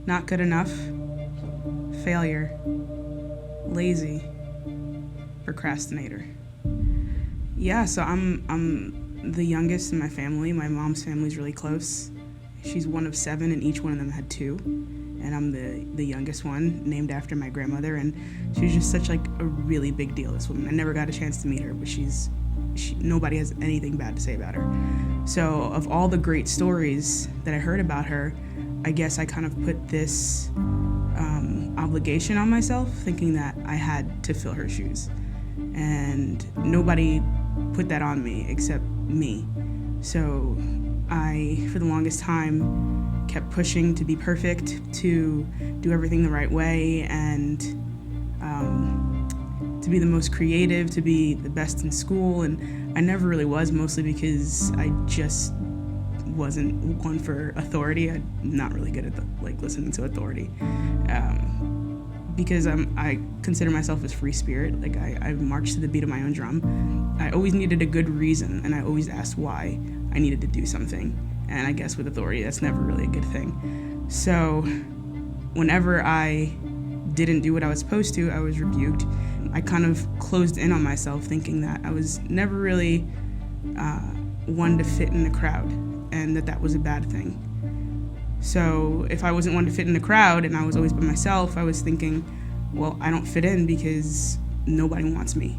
not good enough, failure, lazy, procrastinator. Yeah, so I'm the youngest in my family. My mom's family's really close. She's one of 7, and each one of them had 2. And I'm the youngest one, named after my grandmother. And she was just such like a really big deal, this woman. I never got a chance to meet her, but nobody has anything bad to say about her. So of all the great stories that I heard about her, I guess I kind of put this obligation on myself, thinking that I had to fill her shoes. And nobody put that on me except me. So I, for the longest time, kept pushing to be perfect, to do everything the right way, and to be the most creative, to be the best in school. And I never really was, mostly because I just wasn't one for authority. I'm not really good at listening to authority. Because I consider myself as free spirit. Like I march to the beat of my own drum. I always needed a good reason, and I always asked why I needed to do something. And I guess with authority, that's never really a good thing. So whenever I didn't do what I was supposed to, I was rebuked. I kind of closed in on myself, thinking that I was never really one to fit in the crowd, and that was a bad thing. So if I wasn't one to fit in the crowd and I was always by myself, I was thinking, well, I don't fit in because nobody wants me,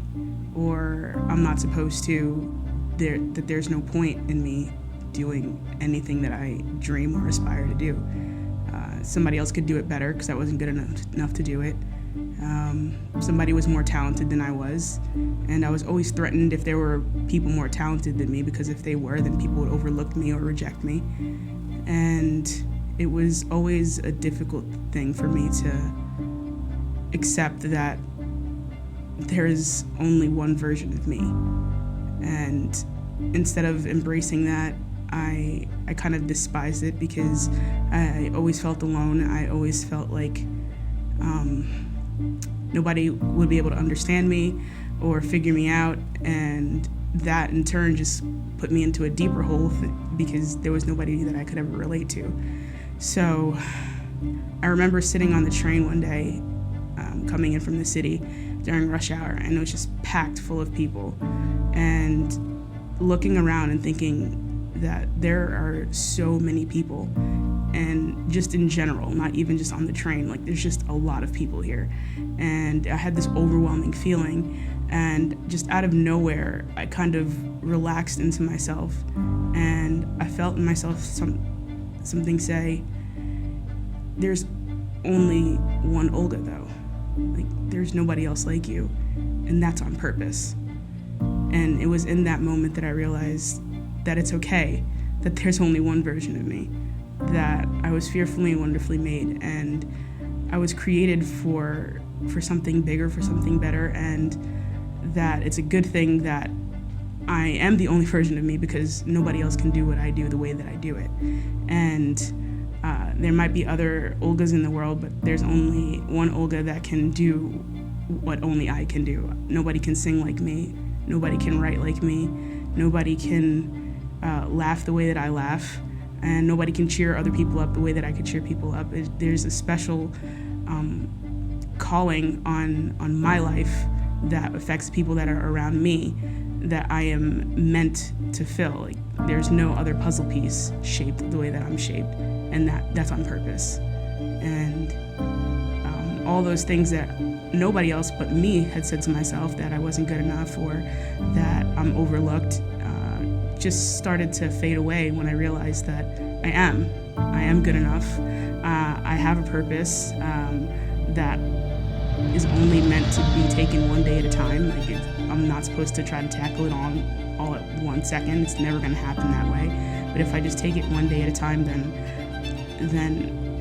or I'm not supposed to, that there's no point in me doing anything that I dream or aspire to do. Somebody else could do it better because I wasn't good enough to do it. Somebody was more talented than I was, and I was always threatened if there were people more talented than me, because if they were, then people would overlook me or reject me. And it was always a difficult thing for me to accept that there's only one version of me. And instead of embracing that, I kind of despised it, because I always felt alone. I always felt like nobody would be able to understand me or figure me out, and that in turn just put me into a deeper hole because there was nobody that I could ever relate to. So I remember sitting on the train one day, coming in from the city during rush hour, and it was just packed full of people, and looking around and thinking that there are so many people, and just in general, not even just on the train, like there's just a lot of people here. And I had this overwhelming feeling, and just out of nowhere, I kind of relaxed into myself, and I felt in myself something say, there's only one Olga though. Like, there's nobody else like you, and that's on purpose. And it was in that moment that I realized that it's okay, that there's only one version of me, that I was fearfully and wonderfully made, and I was created for something bigger, for something better, and that it's a good thing that I am the only version of me, because nobody else can do what I do the way that I do it. And there might be other Olgas in the world, but there's only one Olga that can do what only I can do. Nobody can sing like me. Nobody can write like me. Nobody can laugh the way that I laugh. And nobody can cheer other people up the way that I could cheer people up. There's a special calling on my life that affects people that are around me that I am meant to fill. Like, there's no other puzzle piece shaped the way that I'm shaped, and that's on purpose. And all those things that nobody else but me had said to myself, that I wasn't good enough or that I'm overlooked, just started to fade away when I realized that I am good enough. I have a purpose that is only meant to be taken one day at a time. Like, I'm not supposed to try to tackle it all at 1 second. It's never going to happen that way. But if I just take it one day at a time, then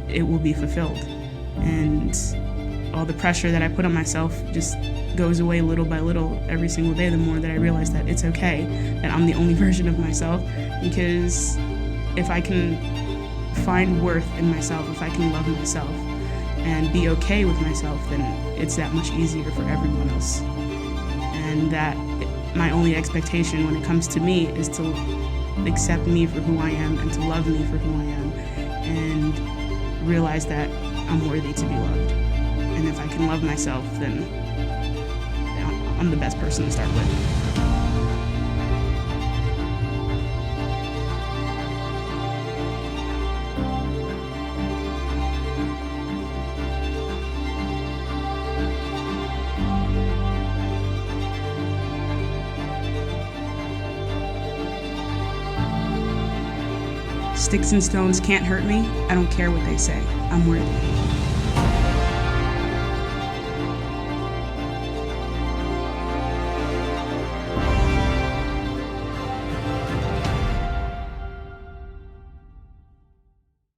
it will be fulfilled. And all the pressure that I put on myself just goes away little by little every single day, the more that I realize that it's okay, that I'm the only version of myself. Because if I can find worth in myself, if I can love myself and be okay with myself, then it's that much easier for everyone else. And that my only expectation when it comes to me is to accept me for who I am and to love me for who I am, and realize that I'm worthy to be loved. And if I can love myself, then I'm the best person to start with. Sticks and stones can't hurt me. I don't care what they say. I'm worthy.